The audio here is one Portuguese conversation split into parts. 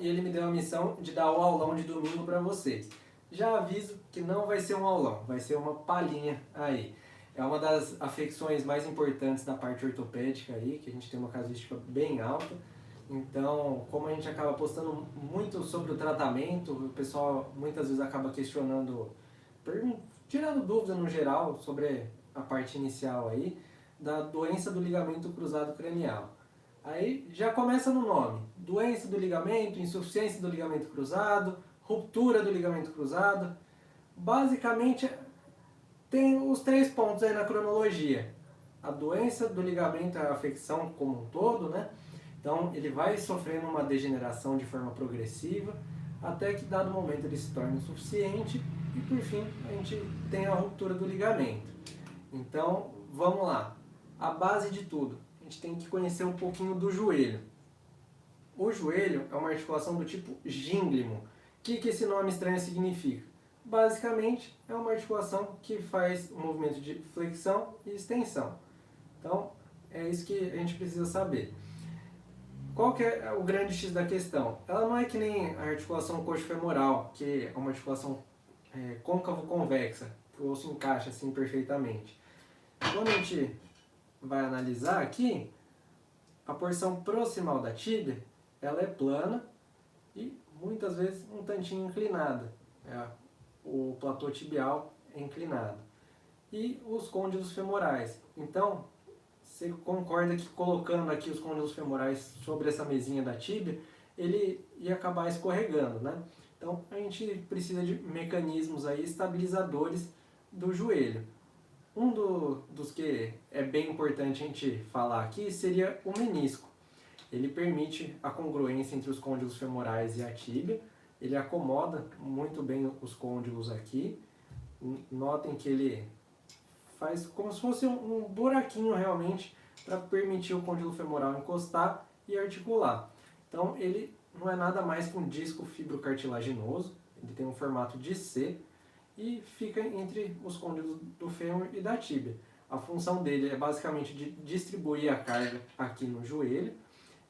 e ele me deu a missão de dar o aulão de domingo para vocês. Já aviso que não vai ser um aulão, vai ser uma palhinha aí. É uma das afecções mais importantes da parte ortopédica aí, que a gente tem uma casuística bem alta. Então, como a gente acaba postando muito sobre o tratamento, o pessoal muitas vezes acaba questionando, tirando dúvida no geral sobre a parte inicial aí, da doença do ligamento cruzado cranial. Aí já começa no nome, doença do ligamento, insuficiência do ligamento cruzado, ruptura do ligamento cruzado. Basicamente tem os 3 pontos aí na cronologia. A doença do ligamento é a afecção como um todo, né? Então ele vai sofrendo uma degeneração de forma progressiva, até que dado momento ele se torna insuficiente e por fim a gente tem a ruptura do ligamento. Então vamos lá, a base de tudo, a gente tem que conhecer um pouquinho do joelho. O joelho é uma articulação do tipo gínglimo. O que esse nome estranho significa? Basicamente é uma articulação que faz um movimento de flexão e extensão. Então é isso que a gente precisa saber. Qual que é o grande X da questão? Ela não é que nem a articulação coxo-femoral, que é uma articulação côncavo-convexa, que o osso encaixa assim perfeitamente. Quando a gente vai analisar aqui, a porção proximal da tíbia, ela é plana e muitas vezes um tantinho inclinada. O platô tibial é inclinado. E os côndilos femorais. Então, você concorda que colocando aqui os côndilos femorais sobre essa mesinha da tíbia, ele ia acabar escorregando, né? Então a gente precisa de mecanismos aí estabilizadores do joelho. Dos que é bem importante a gente falar aqui seria o menisco. Ele permite a congruência entre os côndilos femorais e a tíbia, ele acomoda muito bem os côndilos aqui. Notem que ele faz como se fosse um buraquinho realmente para permitir o côndilo femoral encostar e articular. Então ele não é nada mais que um disco fibrocartilaginoso, ele tem um formato de C e fica entre os côndilos do fêmur e da tíbia. A função dele é basicamente de distribuir a carga aqui no joelho,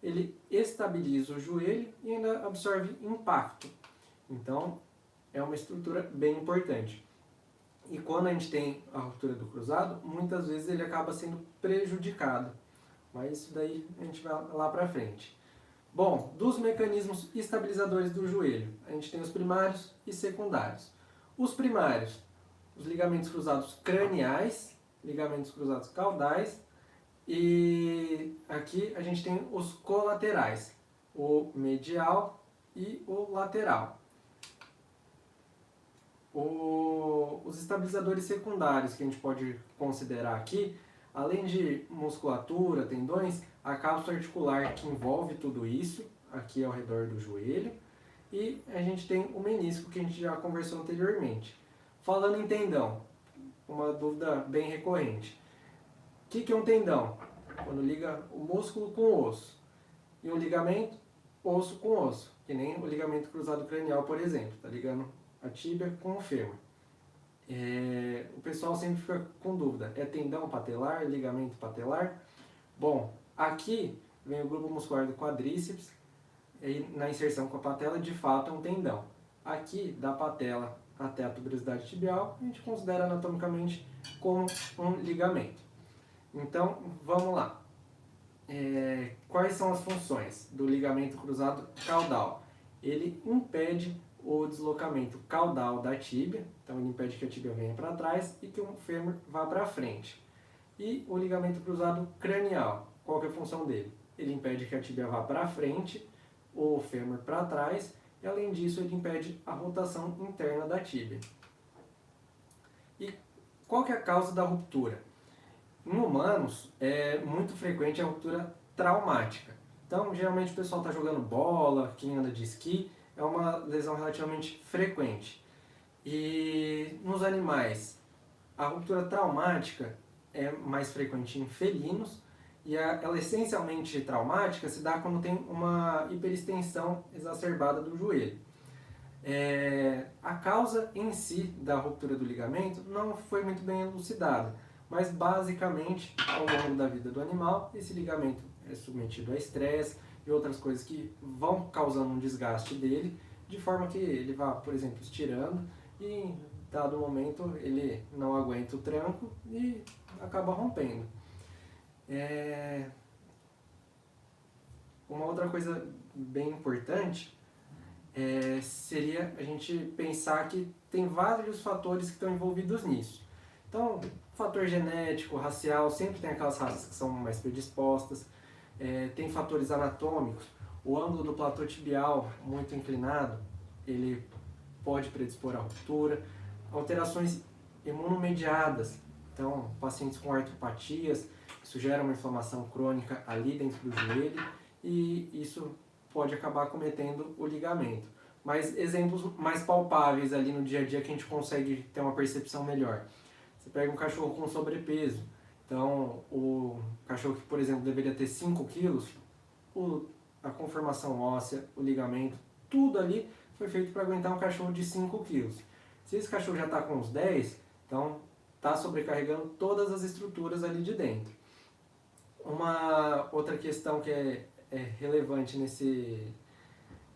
ele estabiliza o joelho e ainda absorve impacto. Então é uma estrutura bem importante. E quando a gente tem a ruptura do cruzado, muitas vezes ele acaba sendo prejudicado. Mas isso daí a gente vai lá para frente. Bom, dos mecanismos estabilizadores do joelho, a gente tem os primários e secundários. Os primários, os ligamentos cruzados craniais, ligamentos cruzados caudais, e aqui a gente tem os colaterais, o medial e o lateral. Os estabilizadores secundários que a gente pode considerar aqui, além de musculatura, tendões, a cápsula articular que envolve tudo isso, aqui ao redor do joelho, e a gente tem o menisco que a gente já conversou anteriormente. Falando em tendão, uma dúvida bem recorrente. O que é um tendão? Quando liga o músculo com o osso. E um ligamento, osso com osso, que nem o ligamento cruzado cranial, por exemplo, está ligando a tíbia com o fêmur. O pessoal sempre fica com dúvida, é tendão patelar, ligamento patelar? Bom, aqui vem o grupo muscular do quadríceps, e na inserção com a patela, de fato é um tendão. Aqui, da patela até a tuberosidade tibial, a gente considera anatomicamente como um ligamento. Então, vamos lá. Quais são as funções do ligamento cruzado caudal? Ele impede o deslocamento caudal da tíbia, então ele impede que a tíbia venha para trás e que o fêmur vá para frente. E o ligamento cruzado cranial, qual que é a função dele? Ele impede que a tíbia vá para frente, o fêmur para trás, e além disso ele impede a rotação interna da tíbia. E qual que é a causa da ruptura? Em humanos é muito frequente a ruptura traumática. Então geralmente o pessoal está jogando bola, quem anda de esqui, é uma lesão relativamente frequente. E nos animais, a ruptura traumática é mais frequente em felinos e ela essencialmente traumática se dá quando tem uma hiperextensão exacerbada do joelho. A causa em si da ruptura do ligamento não foi muito bem elucidada, mas basicamente ao longo da vida do animal esse ligamento é submetido a estresse, e outras coisas que vão causando um desgaste dele, de forma que ele vá, por exemplo, estirando e em dado momento ele não aguenta o tranco e acaba rompendo. Uma outra coisa bem importante seria a gente pensar que tem vários fatores que estão envolvidos nisso. Então, fator genético, racial, sempre tem aquelas raças que são mais predispostas. Tem fatores anatômicos. O ângulo do platô tibial muito inclinado, ele pode predispor à ruptura. Alterações imunomediadas. Então, pacientes com artropatias, isso gera uma inflamação crônica ali dentro do joelho e isso pode acabar cometendo o ligamento. Mas exemplos mais palpáveis ali no dia a dia que a gente consegue ter uma percepção melhor. Você pega um cachorro com sobrepeso, então o cachorro que, por exemplo, deveria ter 5 quilos, a conformação óssea, o ligamento, tudo ali foi feito para aguentar um cachorro de 5 quilos. Se esse cachorro já está com uns 10, então está sobrecarregando todas as estruturas ali de dentro. Uma outra questão que é relevante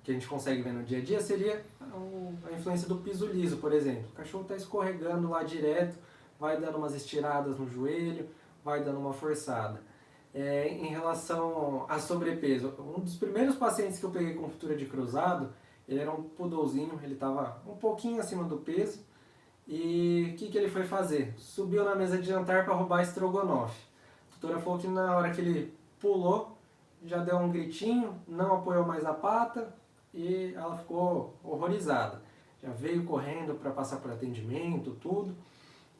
que a gente consegue ver no dia a dia seria a influência do piso liso, por exemplo. O cachorro está escorregando lá direto, vai dando umas estiradas no joelho, vai dando uma forçada. Em relação a sobrepeso, um dos primeiros pacientes que eu peguei com ruptura de cruzado, ele era um poodlezinho, ele estava um pouquinho acima do peso, e o que ele foi fazer? Subiu na mesa de jantar para roubar estrogonofe. A tutora falou que na hora que ele pulou, já deu um gritinho, não apoiou mais a pata e ela ficou horrorizada. Já veio correndo para passar por atendimento, tudo.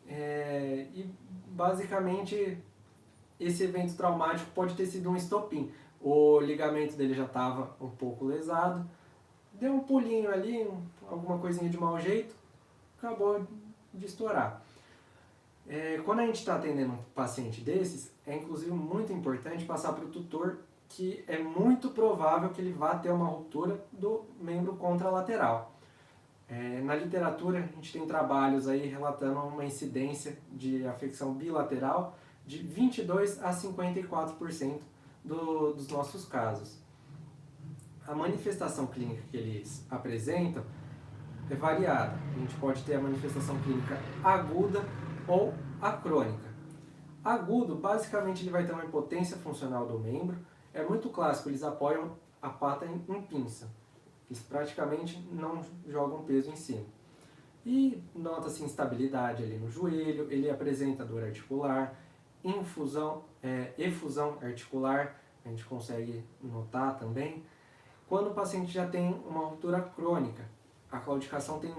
E basicamente esse evento traumático pode ter sido um estopim. O ligamento dele já estava um pouco lesado, deu um pulinho ali, alguma coisinha de mau jeito, acabou de estourar. Quando a gente está atendendo um paciente desses, é inclusive muito importante passar para o tutor que é muito provável que ele vá ter uma ruptura do membro contralateral. Na literatura, a gente tem trabalhos aí relatando uma incidência de afecção bilateral de 22 a 54% dos nossos casos. A manifestação clínica que eles apresentam é variada. A gente pode ter a manifestação clínica aguda ou a crônica. Agudo, basicamente, ele vai ter uma impotência funcional do membro. É muito clássico, eles apoiam a pata em pinça. Eles praticamente não jogam peso em cima. E nota-se instabilidade ali no joelho, ele apresenta dor articular, efusão articular, a gente consegue notar também. Quando o paciente já tem uma ruptura crônica, a claudicação tem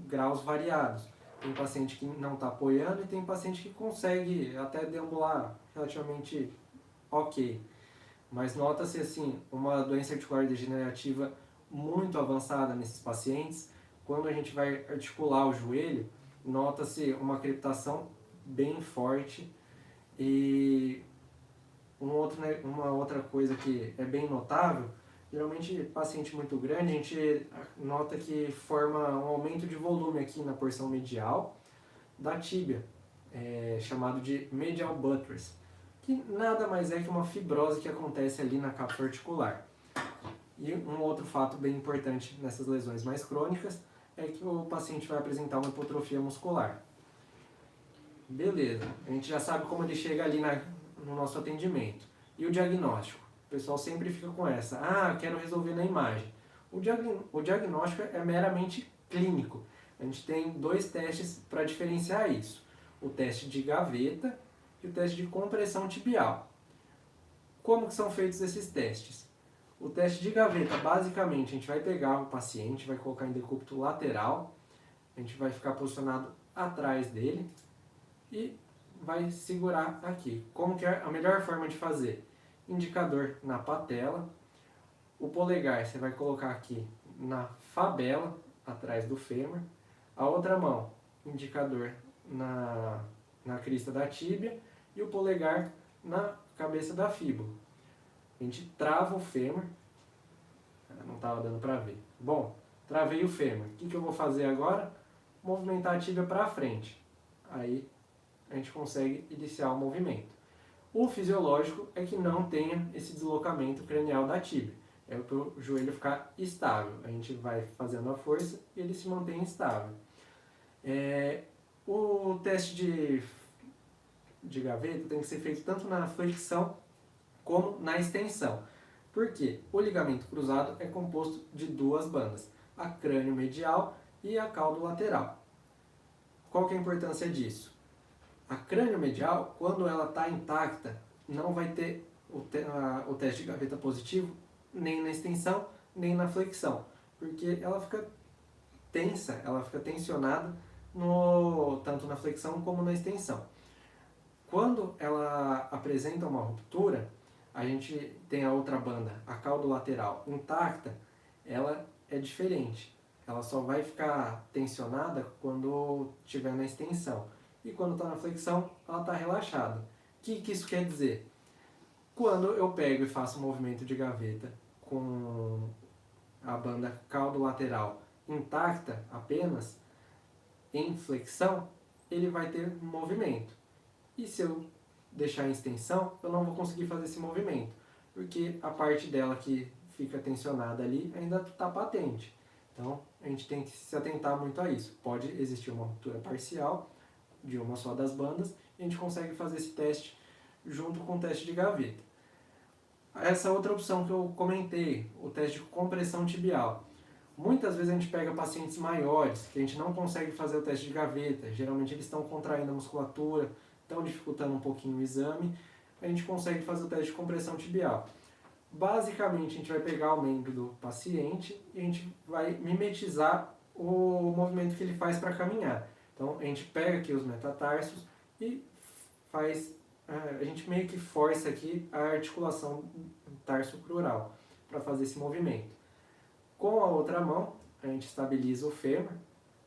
graus variados. Tem paciente que não está apoiando e tem paciente que consegue até deambular relativamente ok. Mas nota-se assim, uma doença articular degenerativa muito avançada nesses pacientes. Quando a gente vai articular o joelho, nota-se uma crepitação bem forte. E uma outra coisa que é bem notável, geralmente paciente muito grande, a gente nota que forma um aumento de volume aqui na porção medial da tíbia, chamado de medial buttress, que nada mais é que uma fibrose que acontece ali na cápsula articular. E um outro fato bem importante nessas lesões mais crônicas é que o paciente vai apresentar uma hipotrofia muscular. Beleza, a gente já sabe como ele chega ali no nosso atendimento. E o diagnóstico? O pessoal sempre fica com essa, quero resolver na imagem. O diagnóstico é meramente clínico. A gente tem 2 testes para diferenciar isso. O teste de gaveta e o teste de compressão tibial. Como que são feitos esses testes? O teste de gaveta, basicamente, a gente vai pegar o paciente, vai colocar em decúbito lateral, a gente vai ficar posicionado atrás dele e vai segurar aqui. Como que é a melhor forma de fazer? Indicador na patela, o polegar você vai colocar aqui na fabela, atrás do fêmur, a outra mão, indicador na crista da tíbia e o polegar na cabeça da fíbula. A gente trava o fêmur, não estava dando para ver. Bom, travei o fêmur. O que eu vou fazer agora? Movimentar a tíbia para frente. Aí a gente consegue iniciar o movimento. O fisiológico é que não tenha esse deslocamento cranial da tíbia. é para o joelho ficar estável. A gente vai fazendo a força e ele se mantém estável. O teste de gaveta tem que ser feito tanto na flexão como na extensão. Por quê? O ligamento cruzado é composto de duas bandas, a crânio medial e a caudo lateral. Qual que é a importância disso? A crânio medial, quando ela está intacta, não vai ter o teste de gaveta positivo nem na extensão, nem na flexão, porque ela fica tensa, ela fica tensionada tanto na flexão como na extensão. Quando ela apresenta uma ruptura, a gente tem a outra banda, a caudo lateral, intacta, ela é diferente. Ela só vai ficar tensionada quando estiver na extensão. E quando está na flexão, ela está relaxada. O que isso quer dizer? Quando eu pego e faço um movimento de gaveta com a banda caudo lateral intacta apenas, em flexão, ele vai ter movimento. E se eu deixar em extensão, eu não vou conseguir fazer esse movimento, porque a parte dela que fica tensionada ali ainda está patente. Então, a gente tem que se atentar muito a isso. Pode existir uma ruptura parcial de uma só das bandas e a gente consegue fazer esse teste junto com o teste de gaveta. Essa outra opção que eu comentei, o teste de compressão tibial. Muitas vezes a gente pega pacientes maiores que a gente não consegue fazer o teste de gaveta. Geralmente eles estão contraindo a musculatura, estão dificultando um pouquinho o exame. A gente consegue fazer o teste de compressão tibial. Basicamente, a gente vai pegar o membro do paciente e a gente vai mimetizar o movimento que ele faz para caminhar. Então, a gente pega aqui os metatarsos e a gente meio que força aqui a articulação tarso-crural para fazer esse movimento. Com a outra mão, a gente estabiliza o fêmur,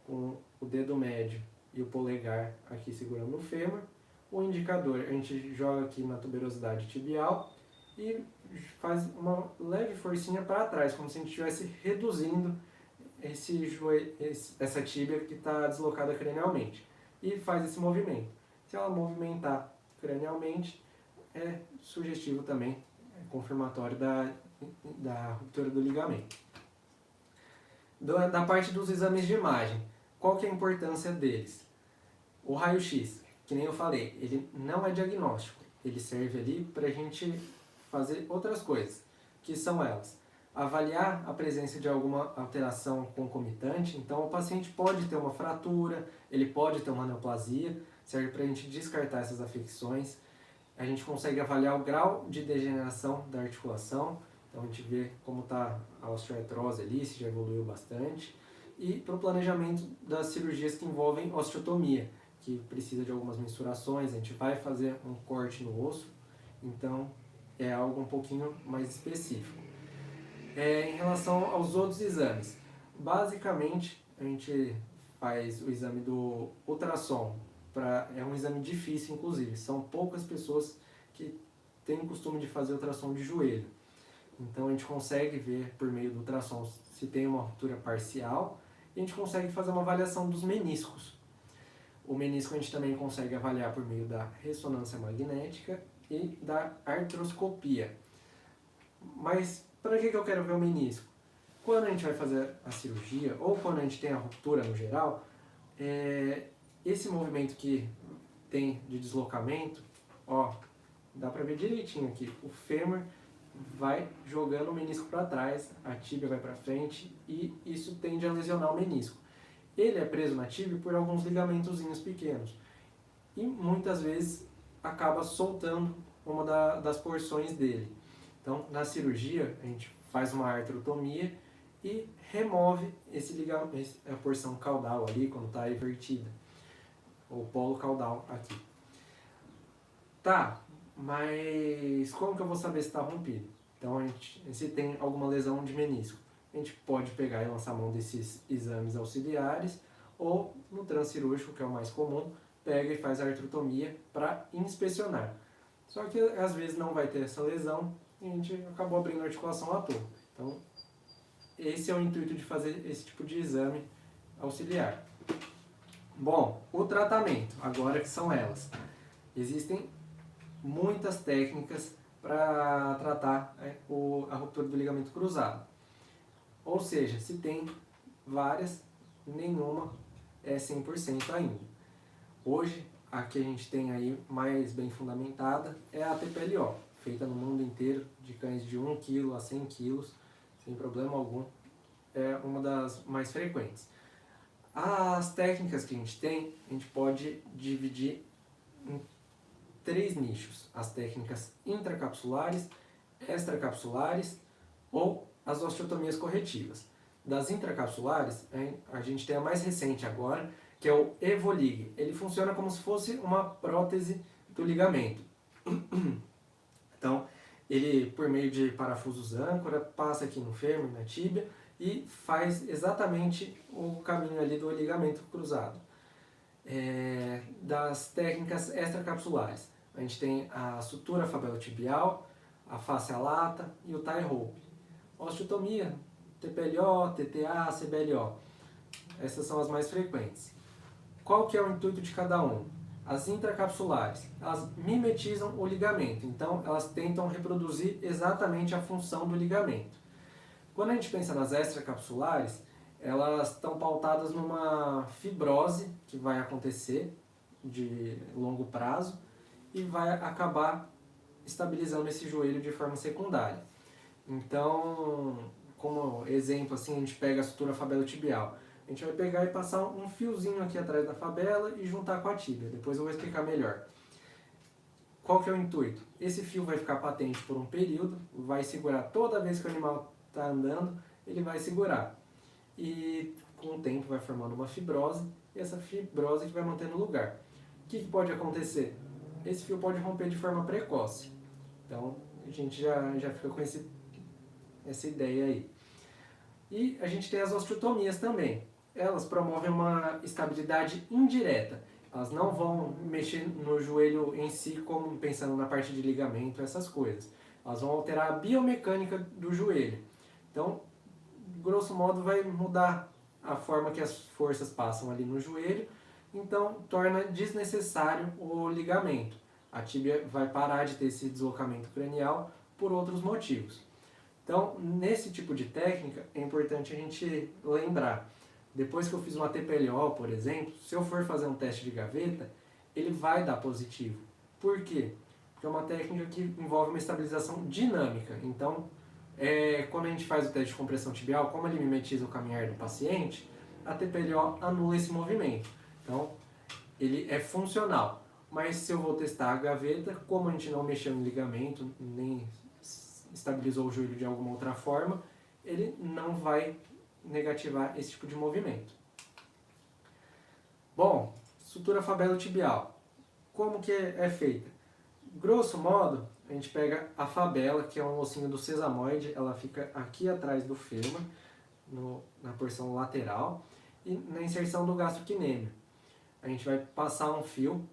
com o dedo médio e o polegar aqui segurando o fêmur. O indicador a gente joga aqui na tuberosidade tibial e faz uma leve forcinha para trás, como se a gente estivesse reduzindo essa tíbia que está deslocada cranialmente. E faz esse movimento. Se ela movimentar cranialmente, é sugestivo também, é confirmatório da ruptura do ligamento. Da parte dos exames de imagem, qual que é a importância deles? O raio-x, que nem eu falei, ele não é diagnóstico, ele serve ali para a gente fazer outras coisas, que são elas. Avaliar a presença de alguma alteração concomitante, então o paciente pode ter uma fratura, ele pode ter uma neoplasia, serve para a gente descartar essas afecções. A gente consegue avaliar o grau de degeneração da articulação, então a gente vê como está a osteoartrose ali, se já evoluiu bastante. E para o planejamento das cirurgias que envolvem osteotomia, que precisa de algumas mensurações, a gente vai fazer um corte no osso, então é algo um pouquinho mais específico. Em relação aos outros exames, basicamente a gente faz o exame do ultrassom, é um exame difícil inclusive, são poucas pessoas que têm o costume de fazer ultrassom de joelho. Então a gente consegue ver por meio do ultrassom se tem uma ruptura parcial e a gente consegue fazer uma avaliação dos meniscos. O menisco a gente também consegue avaliar por meio da ressonância magnética e da artroscopia. Mas para que eu quero ver o menisco? Quando a gente vai fazer a cirurgia ou quando a gente tem a ruptura no geral, esse movimento que tem de deslocamento, dá para ver direitinho aqui, o fêmur vai jogando o menisco para trás, a tíbia vai para frente e isso tende a lesionar o menisco. Ele é preso na tíbia por alguns ligamentozinhos pequenos e muitas vezes acaba soltando uma das porções dele. Então, na cirurgia, a gente faz uma artrotomia e remove a porção caudal ali, quando está invertida, o polo caudal aqui. Tá, mas como que eu vou saber se está rompido? Então, se tem alguma lesão de menisco, a gente pode pegar e lançar mão desses exames auxiliares, ou no transcirúrgico, que é o mais comum, pega e faz a artrotomia para inspecionar. Só que às vezes não vai ter essa lesão e a gente acabou abrindo a articulação à toa. Então, esse é o intuito de fazer esse tipo de exame auxiliar. Bom, o tratamento, agora que são elas. Existem muitas técnicas para tratar a ruptura do ligamento cruzado. Ou seja, se tem várias, nenhuma é 100% ainda. Hoje, a que a gente tem aí mais bem fundamentada é a TPLO, feita no mundo inteiro, de cães de 1 kg a 100 kg, sem problema algum, é uma das mais frequentes. As técnicas que a gente pode dividir em 3 nichos: as técnicas intracapsulares, extracapsulares ou as osteotomias corretivas. Das intracapsulares, a gente tem a mais recente agora, que é o Evolig. Ele funciona como se fosse uma prótese do ligamento. Então, ele, por meio de parafusos âncora, passa aqui no fêmur, na tíbia, e faz exatamente o caminho ali do ligamento cruzado. Das técnicas extracapsulares, a gente tem a sutura fabelo-tibial, a fascia lata e o tie rope. Osteotomia, TPLO, TTA, CBLO. Essas são as mais frequentes. Qual que é o intuito de cada um? As intracapsulares, elas mimetizam o ligamento, então elas tentam reproduzir exatamente a função do ligamento. Quando a gente pensa nas extracapsulares, elas estão pautadas numa fibrose que vai acontecer de longo prazo e vai acabar estabilizando esse joelho de forma secundária. Então, como exemplo, assim, a gente pega a sutura fabelo-tibial. A gente vai pegar e passar um fiozinho aqui atrás da fabela e juntar com a tíbia. Depois eu vou explicar melhor. Qual que é o intuito? Esse fio vai ficar patente por um período, vai segurar toda vez que o animal está andando, ele vai segurar. E com o tempo vai formando uma fibrose, e essa fibrose que vai manter no lugar. O que pode acontecer? Esse fio pode romper de forma precoce. Então a gente já fica com essa ideia aí. E a gente tem as osteotomias também. Elas promovem uma estabilidade indireta. Elas não vão mexer no joelho em si, como pensando na parte de ligamento, essas coisas. Elas vão alterar a biomecânica do joelho. Então, grosso modo, vai mudar a forma que as forças passam ali no joelho. Então, torna desnecessário o ligamento. A tíbia vai parar de ter esse deslocamento cranial por outros motivos. Então, nesse tipo de técnica, é importante a gente lembrar. Depois que eu fiz uma TPLO, por exemplo, se eu for fazer um teste de gaveta, ele vai dar positivo. Por quê? Porque é uma técnica que envolve uma estabilização dinâmica. Então, quando a gente faz o teste de compressão tibial, como ele mimetiza o caminhar do paciente, a TPLO anula esse movimento. Então, ele é funcional. Mas se eu vou testar a gaveta, como a gente não mexeu no ligamento, nem estabilizou o joelho de alguma outra forma, ele não vai negativar esse tipo de movimento. Bom, sutura fabelo-tibial. Como que é feita? Grosso modo, a gente pega a fabela, que é um ossinho do sesamoide, ela fica aqui atrás do fêmur, na porção lateral, e na inserção do gastrocnêmio. A gente vai passar um fio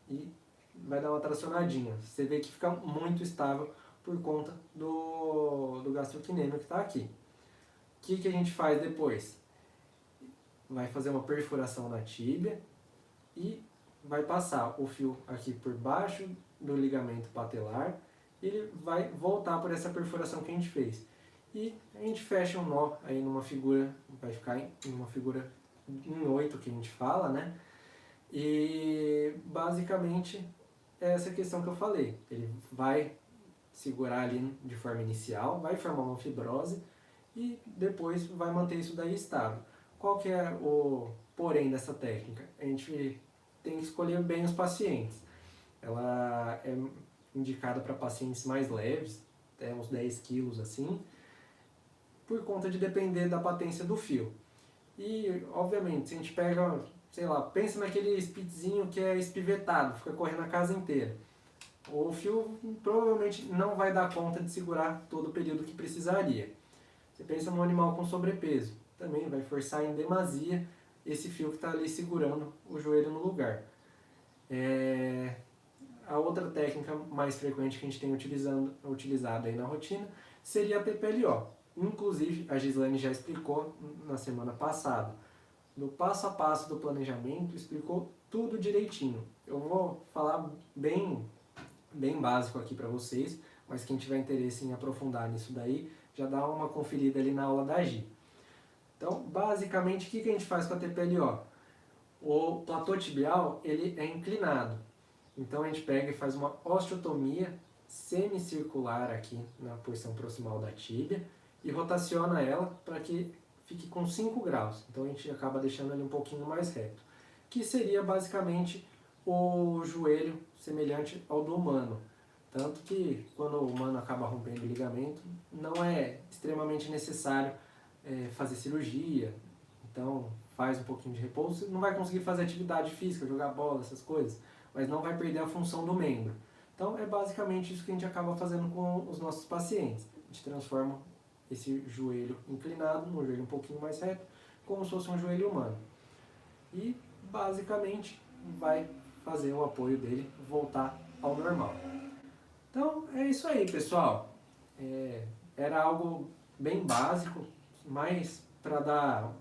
e vai dar uma tracionadinha. Você vê que fica muito estável por conta do gastrocnêmio que está aqui. O que a gente faz depois? Vai fazer uma perfuração na tíbia e vai passar o fio aqui por baixo do ligamento patelar e ele vai voltar por essa perfuração que a gente fez. E a gente fecha um nó aí numa figura, vai ficar em uma figura em 8 que a gente fala, né? E basicamente é essa questão que eu falei. Ele vai segurar ali de forma inicial, vai formar uma fibrose e depois vai manter isso daí estável. Qual que é o porém dessa técnica? A gente tem que escolher bem os pacientes. Ela é indicada para pacientes mais leves, até uns 10 quilos assim, por conta de depender da patência do fio. E, obviamente, se a gente pega, sei lá, pensa naquele spitzinho que é espivetado, fica correndo a casa inteira. O fio provavelmente não vai dar conta de segurar todo o período que precisaria. Você pensa num animal com sobrepeso, também vai forçar em demasia esse fio que está ali segurando o joelho no lugar. A outra técnica mais frequente que a gente tem utilizado aí na rotina seria a TPLO. Inclusive, a Gislaine já explicou na semana passada. No passo a passo do planejamento, explicou tudo direitinho. Eu vou falar bem básico aqui para vocês, mas quem tiver interesse em aprofundar nisso daí, já dá uma conferida ali na aula da Gi. Então, basicamente, o que a gente faz com a TPLO? O platô tibial, ele é inclinado. Então, a gente pega e faz uma osteotomia semicircular aqui na porção proximal da tíbia e rotaciona ela para que fique com 5 graus. Então, a gente acaba deixando ele um pouquinho mais reto. Que seria, basicamente, o joelho semelhante ao do humano. Tanto que, quando o humano acaba rompendo o ligamento, não é extremamente necessário fazer cirurgia. Então, faz um pouquinho de repouso, não vai conseguir fazer atividade física, jogar bola, essas coisas, mas não vai perder a função do membro. Então, é basicamente isso que a gente acaba fazendo com os nossos pacientes. A gente transforma esse joelho inclinado num joelho um pouquinho mais reto, como se fosse um joelho humano. E, basicamente, vai fazer o apoio dele voltar ao normal. Então, é isso aí, pessoal. Era algo bem básico, mas para dar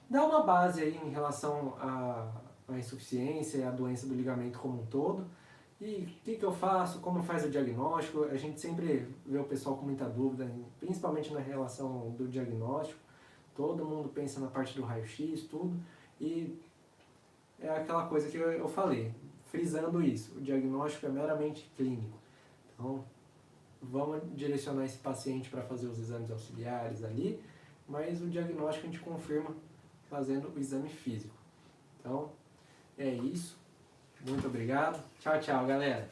uma base aí em relação à insuficiência e à doença do ligamento como um todo. E o que eu faço, como faz o diagnóstico, a gente sempre vê o pessoal com muita dúvida, principalmente na relação do diagnóstico. Todo mundo pensa na parte do raio-x, tudo, e é aquela coisa que eu falei, frisando isso, o diagnóstico é meramente clínico. Então, vamos direcionar esse paciente para fazer os exames auxiliares ali, mas o diagnóstico a gente confirma fazendo o exame físico. Então, é isso. Muito obrigado. Tchau, tchau, galera.